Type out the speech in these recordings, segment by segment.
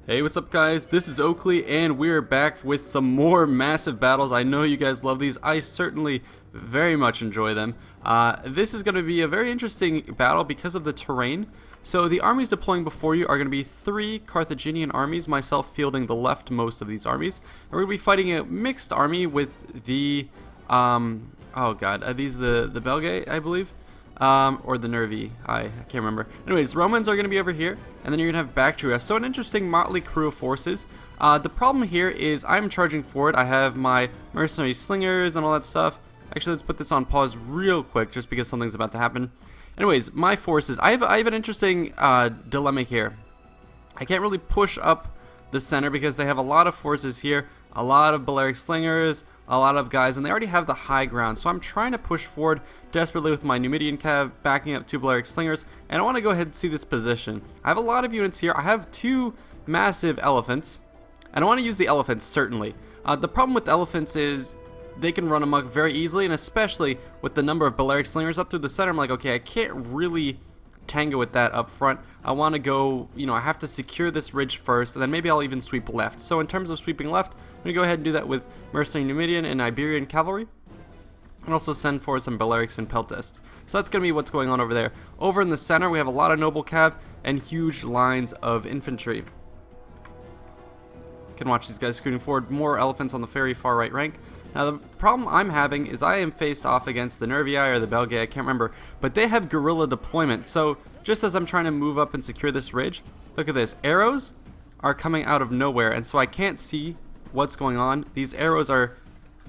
Hey, what's up guys? This is Oakley and we're back with some more massive battles. I know you guys love these. I certainly very much enjoy them. This is going to be a very interesting battle because of the terrain. So the armies deploying before you are going to be 3 Carthaginian armies, myself fielding the leftmost of these armies. And we're going to be fighting a mixed army with the, are these the Belgae, I believe? Or the Nervi, I can't remember. Anyways, Romans are going to be over here, and then you're going to have Bactria. So an interesting motley crew of forces. The problem here is I'm charging forward. I have my mercenary slingers and all that stuff. Actually, let's put this on pause real quick, just because something's about to happen. Anyways, my forces. I have an interesting dilemma here. I can't really push up the center because they have a lot of forces here, a lot of Balearic slingers, a lot of guys, and they already have the high ground. So I'm trying to push forward desperately with my Numidian Cav, backing up 2 Balearic slingers, and I want to go ahead and see this position. I have a lot of units here. I have 2 massive elephants, and I want to use the elephants certainly. The problem with elephants is they can run amok very easily, and especially with the number of Balearic slingers up through the center, I'm like, okay, I can't really tango with that up front. I want to go, I have to secure this ridge first, and then maybe I'll even sweep left. So in terms of sweeping left, I'm going to go ahead and do that with Mercenary Numidian and Iberian Cavalry, and also send forward some Balearics and Peltasts. So that's going to be what's going on over there. Over in the center, we have a lot of Noble Cav and huge lines of infantry. You can watch these guys scooting forward, more elephants on the very far right rank. Now the problem I'm having is I am faced off against the Nervii or the Belgae, I can't remember, but they have guerrilla deployment. So just as I'm trying to move up and secure this ridge, look at this, arrows are coming out of nowhere, and so I can't see what's going on. These arrows are,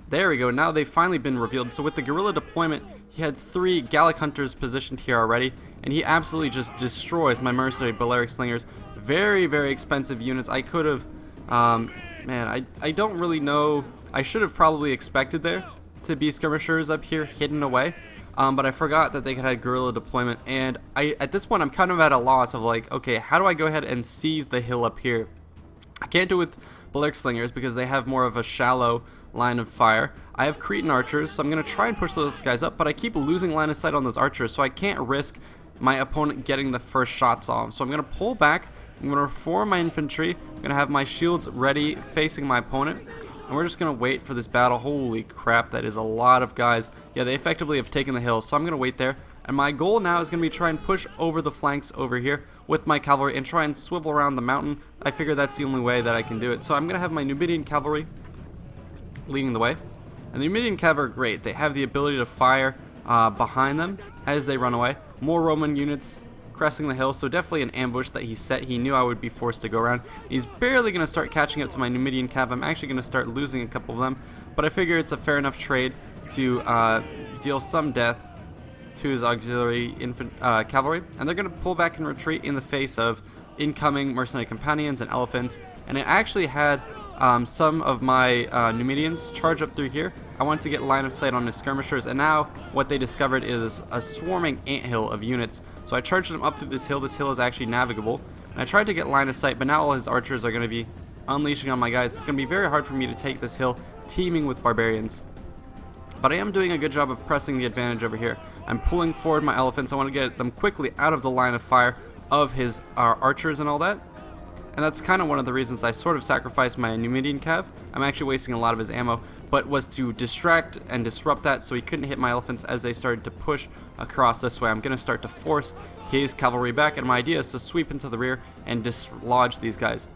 there we go, now they've finally been revealed. So with the guerrilla deployment, he had 3 Gallic hunters positioned here already, and he absolutely just destroys my mercenary Balearic slingers. Very, very expensive units. I could have, man, I don't really know. I should have probably expected there to be skirmishers up here hidden away, but I forgot that they had guerrilla deployment, and at this point I'm kind of at a loss of like, okay, how do I go ahead and seize the hill up here? I can't do it with Balearic slingers because they have more of a shallow line of fire. I have Cretan archers, so I'm going to try and push those guys up, but I keep losing line of sight on those archers, so I can't risk my opponent getting the first shots off. So I'm going to pull back, I'm going to reform my infantry, I'm going to have my shields ready facing my opponent, and we're just going to wait for this battle. Holy crap, that is a lot of guys. Yeah, they effectively have taken the hill, so I'm going to wait there. And my goal now is going to be try and push over the flanks over here with my cavalry and try and swivel around the mountain. I figure that's the only way that I can do it. So I'm going to have my Numidian cavalry leading the way. And the Numidian cav are great. They have the ability to fire behind them as they run away. More Roman units cresting the hill, so definitely an ambush that he set. He knew I would be forced to go around. He's barely going to start catching up to my Numidian cav. I'm actually going to start losing a couple of them, but I figure it's a fair enough trade to deal some death to his auxiliary cavalry, and they're going to pull back and retreat in the face of incoming mercenary companions and elephants. And I actually had some of my Numidians charge up through here. I wanted to get line of sight on his skirmishers, and now what they discovered is a swarming anthill of units. So I charged them up through this hill. This hill is actually navigable, and I tried to get line of sight, but now all his archers are going to be unleashing on my guys. It's going to be very hard for me to take this hill teeming with barbarians. But I am doing a good job of pressing the advantage over here. I'm pulling forward my elephants. I want to get them quickly out of the line of fire of his archers and all that. And that's kind of one of the reasons I sort of sacrificed my Numidian cav. I'm actually wasting a lot of his ammo, but was to distract and disrupt that so he couldn't hit my elephants as they started to push across this way. I'm going to start to force his cavalry back, and my idea is to sweep into the rear and dislodge these guys.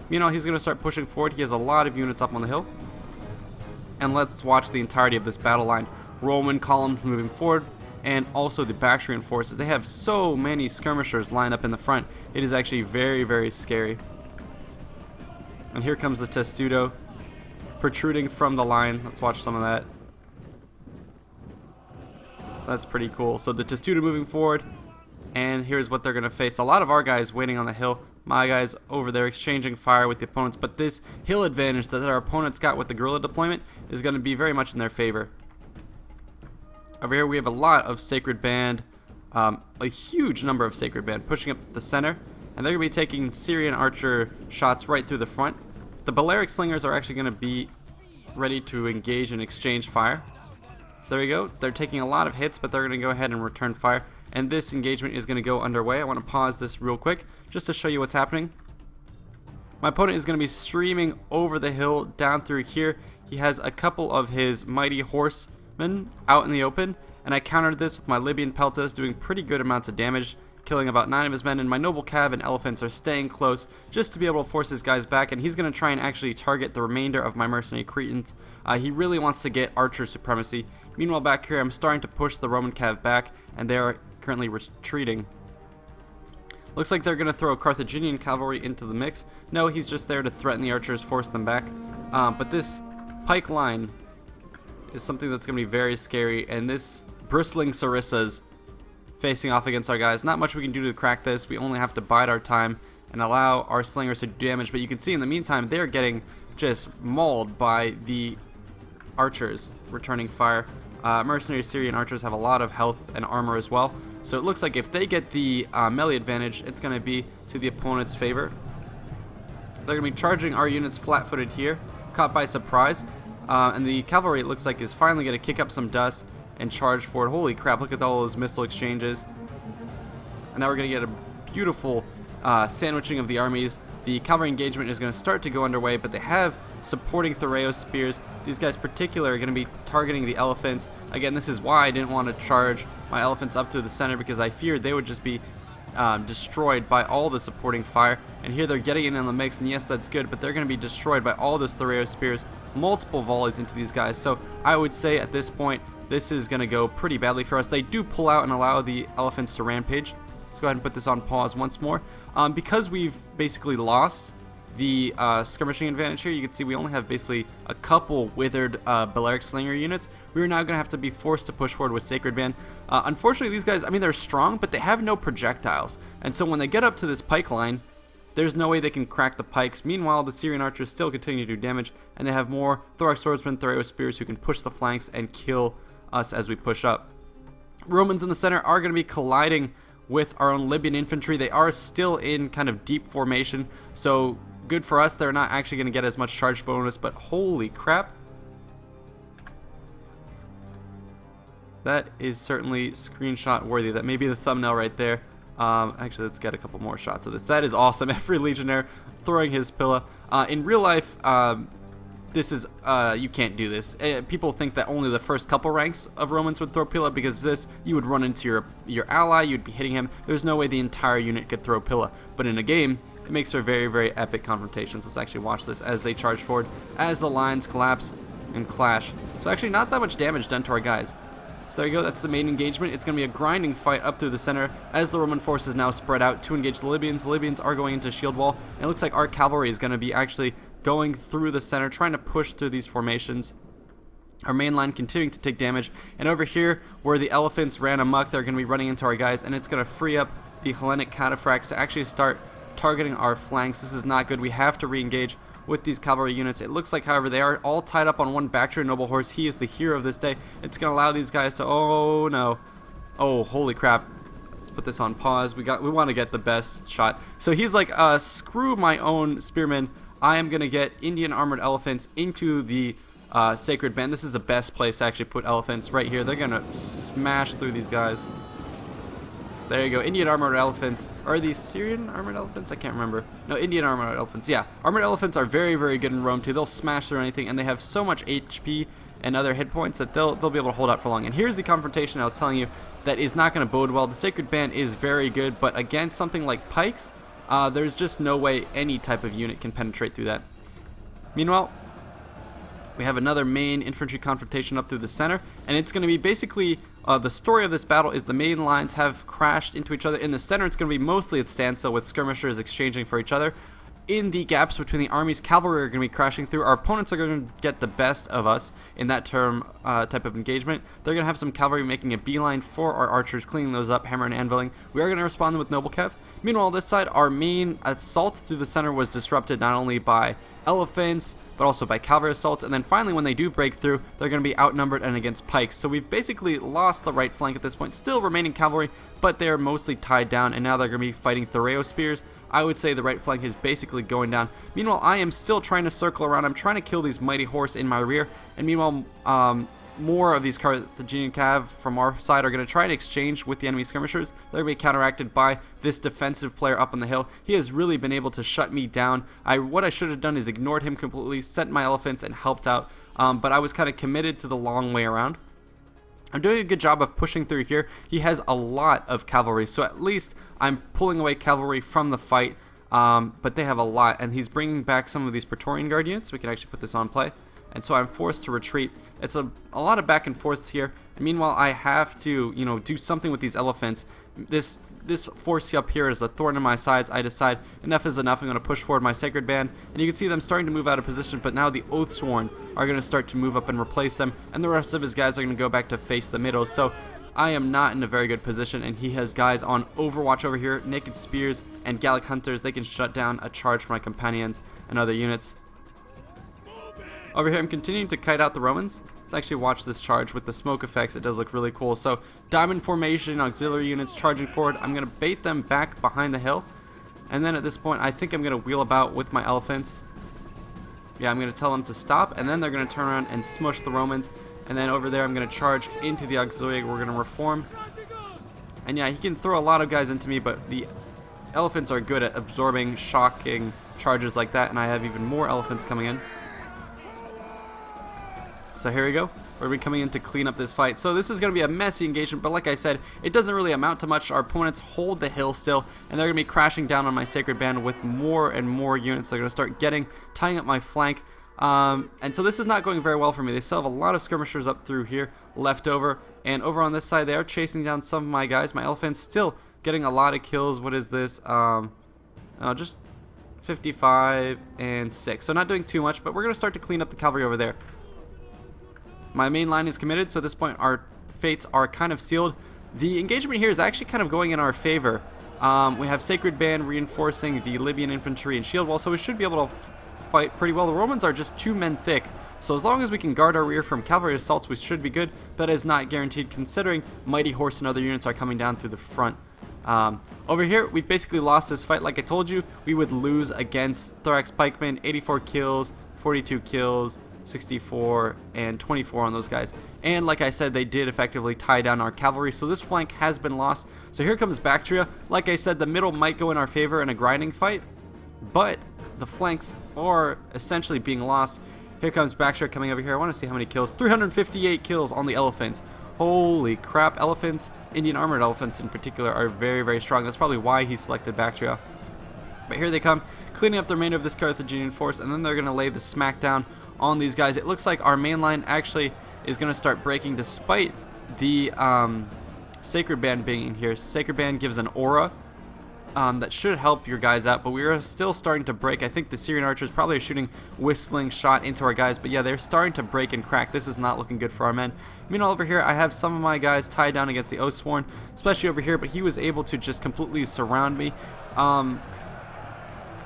He's going to start pushing forward. He has a lot of units up on the hill. And let's watch the entirety of this battle line. Roman columns moving forward, and also the Bactrian forces. They have so many skirmishers lined up in the front. It is actually very, very scary. And here comes the Testudo protruding from the line. Let's watch some of that. That's pretty cool. So the Testudo moving forward, and here's what they're going to face. A lot of our guys waiting on the hill. My guys over there exchanging fire with the opponents, but this hill advantage that our opponents got with the guerrilla deployment is going to be very much in their favor. Over here we have a lot of Sacred Band, a huge number of Sacred Band pushing up the center, and they're going to be taking Syrian archer shots right through the front. The Balearic slingers are actually going to be ready to engage and exchange fire. So there we go. They're taking a lot of hits, but they're going to go ahead and return fire. And this engagement is going to go underway. I want to pause this real quick just to show you what's happening. My opponent is going to be streaming over the hill down through here. He has a couple of his mighty horsemen out in the open, and I countered this with my Libyan peltas, doing pretty good amounts of damage, killing about 9 of his men, and my noble cav and elephants are staying close just to be able to force his guys back, and he's going to try and actually target the remainder of my mercenary Cretans. He really wants to get archer supremacy. Meanwhile, back here, I'm starting to push the Roman cav back, and they are currently retreating. Looks like they're going to throw Carthaginian cavalry into the mix. No, he's just there to threaten the archers, force them back. But this pike line is something that's going to be very scary, and this bristling sarissas facing off against our guys. Not much we can do to crack this. We only have to bide our time and allow our slingers to do damage, but you can see in the meantime they're getting just mauled by the archers returning fire. Mercenary Syrian archers have a lot of health and armor as well, so it looks like if they get the melee advantage, it's going to be to the opponent's favor. They're going to be charging our units flat-footed here, caught by surprise, and the cavalry, it looks like, is finally going to kick up some dust and charge forward. Holy crap, look at all those missile exchanges. And now we're going to get a beautiful sandwiching of the armies. The cavalry engagement is going to start to go underway, but they have supporting Thureos spears. These guys particularly are going to be targeting the elephants. Again, this is why I didn't want to charge my elephants up through the center, because I feared they would just be destroyed by all the supporting fire. And here they're getting in the mix, and yes, that's good, but they're going to be destroyed by all those Thureos spears. Multiple volleys into these guys. So I would say at this point, this is going to go pretty badly for us. They do pull out and allow the elephants to rampage. Let's go ahead and put this on pause once more. Because we've basically lost the skirmishing advantage here, you can see we only have basically a couple withered Balearic Slinger units. We're now going to have to be forced to push forward with Sacred Band. Unfortunately, these guys, I mean, they're strong, but they have no projectiles. And so when they get up to this pike line, there's no way they can crack the pikes. Meanwhile, the Syrian archers still continue to do damage, and they have more Thorax swordsmen, Thureos spears who can push the flanks and kill us as we push up. Romans in the center are going to be colliding with our own Libyan infantry. They are still in kind of deep formation, so good for us. They're not actually going to get as much charge bonus, but holy crap. That is certainly screenshot worthy. That may be the thumbnail right there. Actually, let's get a couple more shots of this. That is awesome. Every legionnaire throwing his pilla. In real life, this is, you can't do this. People think that only the first couple ranks of Romans would throw Pilla, because this, you would run into your ally, you'd be hitting him. There's no way the entire unit could throw Pilla. But in a game, it makes for very, very epic confrontations. Let's actually watch this as they charge forward, as the lines collapse and clash. So actually not that much damage done to our guys. So there you go, that's the main engagement. It's going to be a grinding fight up through the center as the Roman forces now spread out to engage the Libyans. The Libyans are going into shield wall, and it looks like our cavalry is going to be actually going through the center, trying to push through these formations. Our main line continuing to take damage, and over here where the elephants ran amok, they're going to be running into our guys, and it's going to free up the Hellenic cataphracts to actually start targeting our flanks. This is not good. We have to re-engage with these cavalry units. It looks like, however, they are all tied up on one Bactrian noble horse. He is the hero of this day. It's going to allow these guys to, oh no, oh holy crap. Let's put this on pause. We want to get the best shot. So he's like, screw my own spearmen. I am going to get Indian armored elephants into the Sacred Band. This is the best place to actually put elephants, right here. They're going to smash through these guys. There you go. Indian armored elephants. Are these Syrian armored elephants? I can't remember. No, Indian armored elephants. Yeah, armored elephants are very, very good in Rome too. They'll smash through anything, and they have so much HP and other hit points that they'll be able to hold out for long. And here's the confrontation I was telling you that is not going to bode well. The Sacred Band is very good, but against something like pikes, there's just no way any type of unit can penetrate through that. Meanwhile, we have another main infantry confrontation up through the center, and it's going to be basically the story of this battle is the main lines have crashed into each other. In the center, it's going to be mostly at standstill with skirmishers exchanging for each other. In the gaps between the armies, cavalry are going to be crashing through. Our opponents are going to get the best of us in that type of engagement. They're going to have some cavalry making a beeline for our archers, cleaning those up, hammer and anviling. We are going to respond with noble cav. Meanwhile, this side, our main assault through the center was disrupted not only by elephants, but also by cavalry assaults. And then finally, when they do break through, they're going to be outnumbered and against pikes. So we've basically lost the right flank at this point. Still remaining cavalry, but they are mostly tied down, and now they're going to be fighting Thureos spears. I would say the right flank is basically going down. Meanwhile, I am still trying to circle around. I'm trying to kill these mighty horse in my rear. And meanwhile, more of these Carthaginian cav from our side are going to try and exchange with the enemy skirmishers. They're going to be counteracted by this defensive player up on the hill. He has really been able to shut me down. What I should have done is ignored him completely, sent my elephants, and helped out. But I was kind of committed to the long way around. I'm doing a good job of pushing through here. He has a lot of cavalry, so at least I'm pulling away cavalry from the fight. But they have a lot, and he's bringing back some of these Praetorian Guard units. We can actually put this on play. And so I'm forced to retreat. It's a lot of back and forths here. And meanwhile, I have to, do something with these elephants. This force up here is a thorn in my sides. I decide enough is enough. I'm going to push forward my Sacred Band. And you can see them starting to move out of position, but now the Oathsworn are going to start to move up and replace them. And the rest of his guys are going to go back to face the middle. So I am not in a very good position, and he has guys on Overwatch over here, Naked Spears and Gallic Hunters. They can shut down a charge from my companions and other units. Over here, I'm continuing to kite out the Romans. Let's actually watch this charge with the smoke effects. It does look really cool. So, diamond formation, auxiliary units charging forward. I'm going to bait them back behind the hill. And then at this point, I think I'm going to wheel about with my elephants. Yeah, I'm going to tell them to stop, and then they're going to turn around and smush the Romans. And then over there, I'm going to charge into the auxiliary. We're going to reform. And yeah, he can throw a lot of guys into me, but the elephants are good at absorbing, shocking charges like that. And I have even more elephants coming in. So here we go. We're going to be coming in to clean up this fight. So this is going to be a messy engagement, but like I said, it doesn't really amount to much. Our opponents hold the hill still, and they're going to be crashing down on my Sacred Band with more and more units. They're going to start tying up my flank. And so this is not going very well for me. They still have a lot of skirmishers up through here left over. And over on this side, they are chasing down some of my guys. My elephants still getting a lot of kills. What is this? Just 55 and 6. So not doing too much, but we're going to start to clean up the cavalry over there. My main line is committed, so at this point our fates are kind of sealed. The engagement here is actually kind of going in our favor. We have Sacred Band reinforcing the Libyan infantry and shield wall, so we should be able to fight pretty well. The Romans are just 2 men thick, so as long as we can guard our rear from cavalry assaults, we should be good. That is not guaranteed, considering Mighty Horse and other units are coming down through the front. Over here, we've basically lost this fight. Like I told you, we would lose against Thorax Pikemen. 84 kills, 42 kills, 64 and 24 on those guys. And like I said, they did effectively tie down our cavalry, so this flank has been lost. So here comes Bactria. Like I said, the middle might go in our favor in a grinding fight, but the flanks are essentially being lost. Here comes Bactria coming over here. I want to see how many kills. 358 kills on the elephants. Holy crap. Elephants, Indian armored elephants in particular, are very, very strong. That's probably why he selected Bactria. But here they come, cleaning up the remainder of this Carthaginian force, and then they're going to lay the smackdown on these guys. It looks like our main line actually is going to start breaking despite the Sacred Band being in here. Sacred Band gives an aura that should help your guys out, but we are still starting to break. I think the Syrian archers probably are shooting whistling shot into our guys, but yeah, they're starting to break and crack. This is not looking good for our men. Meanwhile, over here, I have some of my guys tied down against the Oathsworn, especially over here, but he was able to just completely surround me.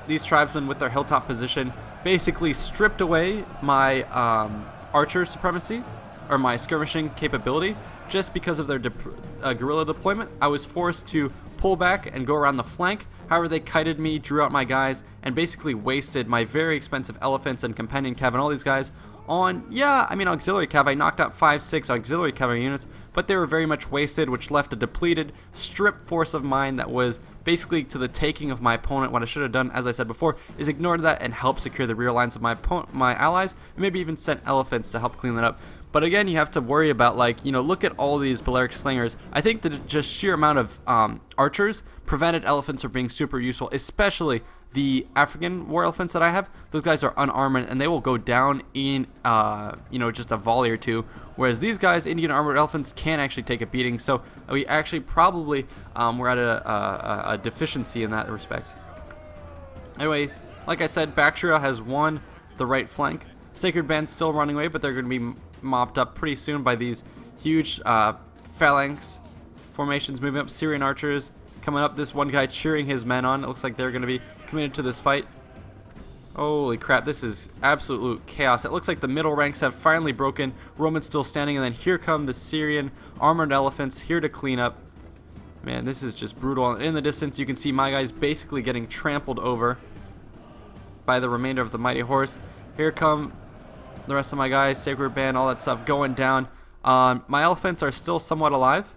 These tribesmen with their hilltop position basically stripped away my archer supremacy, or my skirmishing capability, just because of their guerrilla deployment. I was forced to pull back and go around the flank. However, they kited me, drew out my guys, and basically wasted my very expensive elephants and companion cav and all these guys on, auxiliary cav. I knocked out 5-6 auxiliary cavalry units, but they were very much wasted, which left a depleted, stripped force of mine that was basically to the taking of my opponent. What I should have done, as I said before, is ignore that and help secure the rear lines of my allies, and maybe even sent elephants to help clean that up. But again, you have to worry about, look at all these Balearic slingers. I think that just sheer amount of archers prevented elephants from being super useful, especially the African war elephants that I have. Those guys are unarmored, and they will go down in, just a volley or two. Whereas these guys, Indian armored elephants, can actually take a beating. So we actually probably were at a deficiency in that respect. Anyways, like I said, Bactria has won the right flank. Sacred Band's still running away, but they're going to be mopped up pretty soon by these huge phalanx formations moving up. Syrian archers coming up. This one guy cheering his men on. It looks like they're going to be committed to this fight. Holy crap, this is absolute chaos. It looks like the middle ranks have finally broken. Romans still standing, and then here come the Syrian armored elephants here to clean up. Man, this is just brutal. In the distance, you can see my guys basically getting trampled over by the remainder of the Mighty Horse. Here come the rest of my guys, Sacred Band, all that stuff going down. My elephants are still somewhat alive.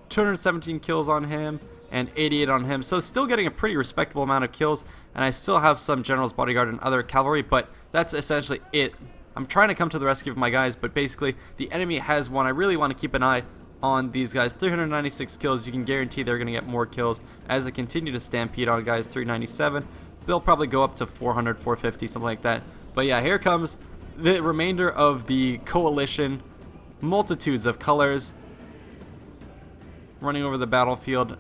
217 kills on him and 88 on him, so still getting a pretty respectable amount of kills, and I still have some general's bodyguard and other cavalry, but that's essentially it. I'm trying to come to the rescue of my guys, but basically the enemy has won. I really want to keep an eye on these guys. 396 kills, you can guarantee they're going to get more kills as they continue to stampede on guys. 397, they'll probably go up to 400, 450, something like that. But yeah, here comes the remainder of the coalition, multitudes of colors running over the battlefield.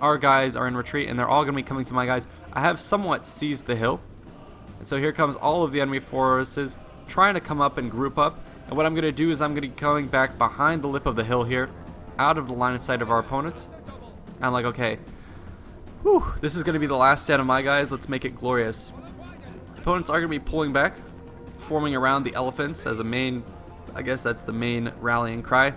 Our guys are in retreat, and they're all going to be coming to my guys. I have somewhat seized the hill, and so here comes all of the enemy forces trying to come up and group up. And what I'm going to do is I'm going to be coming back behind the lip of the hill here, out of the line of sight of our opponents. I'm like, okay, whew, this is going to be the last stand of my guys. Let's make it glorious. Opponents are going to be pulling back, forming around the elephants as a main, I guess that's the main rallying cry.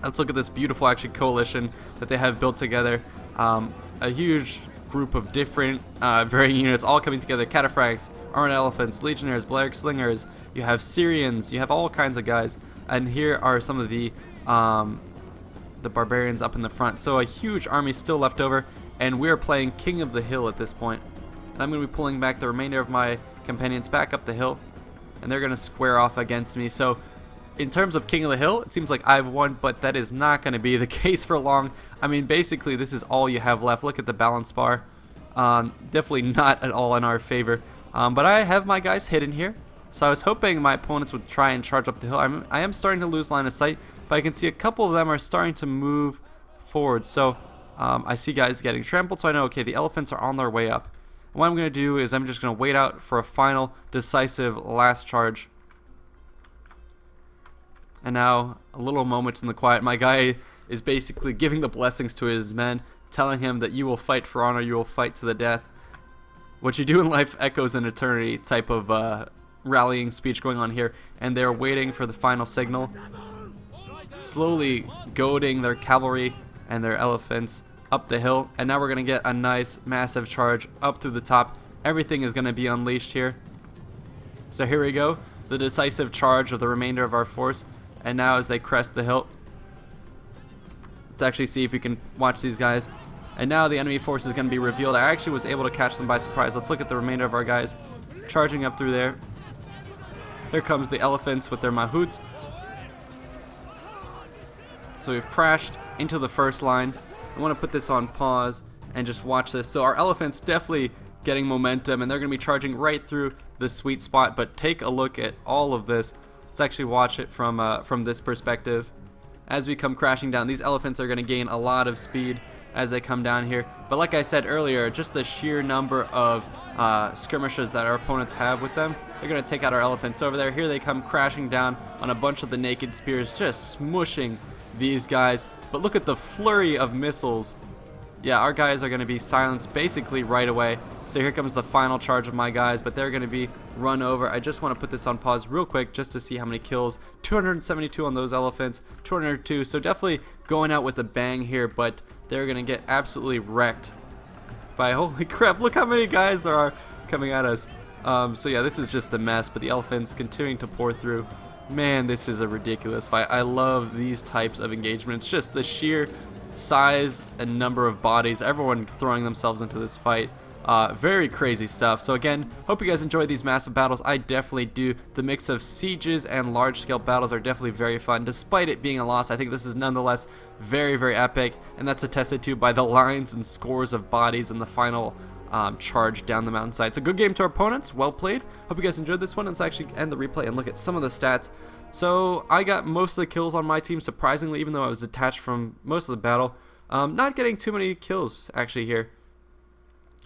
Let's look at this beautiful actually coalition that they have built together. A huge group of different varying units all coming together. Cataphracts, Armored Elephants, Legionnaires, Balearic Slingers, you have Syrians, you have all kinds of guys. And here are some of the barbarians up in the front. So a huge army still left over, and we're playing King of the Hill at this point. And I'm going to be pulling back the remainder of my companions back up the hill, and they're going to square off against me. So in terms of King of the Hill, it seems like I've won, but that is not going to be the case for long. I mean, basically, this is all you have left. Look at the balance bar. Definitely not at all in our favor. But I have my guys hidden here, so I was hoping my opponents would try and charge up the hill. I am starting to lose line of sight, but I can see a couple of them are starting to move forward. So I see guys getting trampled, so I know, okay, the elephants are on their way up. And what I'm going to do is I'm just going to wait out for a final, decisive, last charge. And now, a little moment in the quiet. My guy is basically giving the blessings to his men, telling him that you will fight for honor, you will fight to the death. What you do in life echoes in eternity type of rallying speech going on here. And they're waiting for the final signal, slowly goading their cavalry and their elephants up the hill. And now we're going to get a nice, massive charge up through the top. Everything is going to be unleashed here. So here we go, the decisive charge of the remainder of our force. And now as they crest the hill, let's actually see if we can watch these guys. And now the enemy force is going to be revealed. I actually was able to catch them by surprise. Let's look at the remainder of our guys charging up through there. Here comes the elephants with their mahouts. So we've crashed into the first line. I want to put this on pause and just watch this. So our elephants definitely getting momentum, and they're going to be charging right through the sweet spot. But take a look at all of this. Let's actually watch it from this perspective. As we come crashing down, these elephants are going to gain a lot of speed as they come down here. But like I said earlier, just the sheer number of skirmishes that our opponents have with them, they're going to take out our elephants over there. Here they come crashing down on a bunch of the naked spears, just smushing these guys. But look at the flurry of missiles. Yeah, our guys are going to be silenced basically right away. So here comes the final charge of my guys, but they're going to be run over. I just want to put this on pause real quick just to see how many kills. 272 on those elephants, 202. So definitely going out with a bang here, but they're going to get absolutely wrecked by, holy crap, look how many guys there are coming at us. So yeah, this is just a mess, but the elephants continuing to pour through. Man, this is a ridiculous fight. I love these types of engagements. Just the sheer size and number of bodies, everyone throwing themselves into this fight. Very crazy stuff. So again, hope you guys enjoy these massive battles. I definitely do. The mix of sieges and large-scale battles are definitely very fun. Despite it being a loss, I think this is nonetheless very, very epic, and that's attested to by the lines and scores of bodies in the final charge down the mountainside. It's a good game to our opponents. Well played. Hope you guys enjoyed this one. Let's actually end the replay and look at some of the stats. So I got most of the kills on my team, surprisingly, even though I was detached from most of the battle. Not getting too many kills actually here.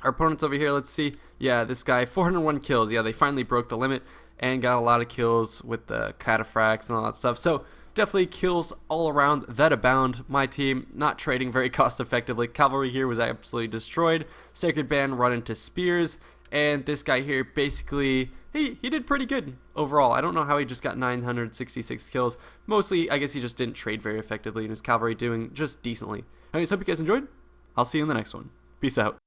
Our opponents over here, let's see. Yeah, this guy, 401 kills. Yeah, they finally broke the limit and got a lot of kills with the cataphracts and all that stuff. So definitely kills all around that abound. My team not trading very cost effectively. Cavalry here was absolutely destroyed. Sacred Band run into spears. And this guy here basically, he did pretty good overall. I don't know how he just got 966 kills. Mostly, I guess he just didn't trade very effectively, and his cavalry doing just decently. Anyways, hope you guys enjoyed. I'll see you in the next one. Peace out.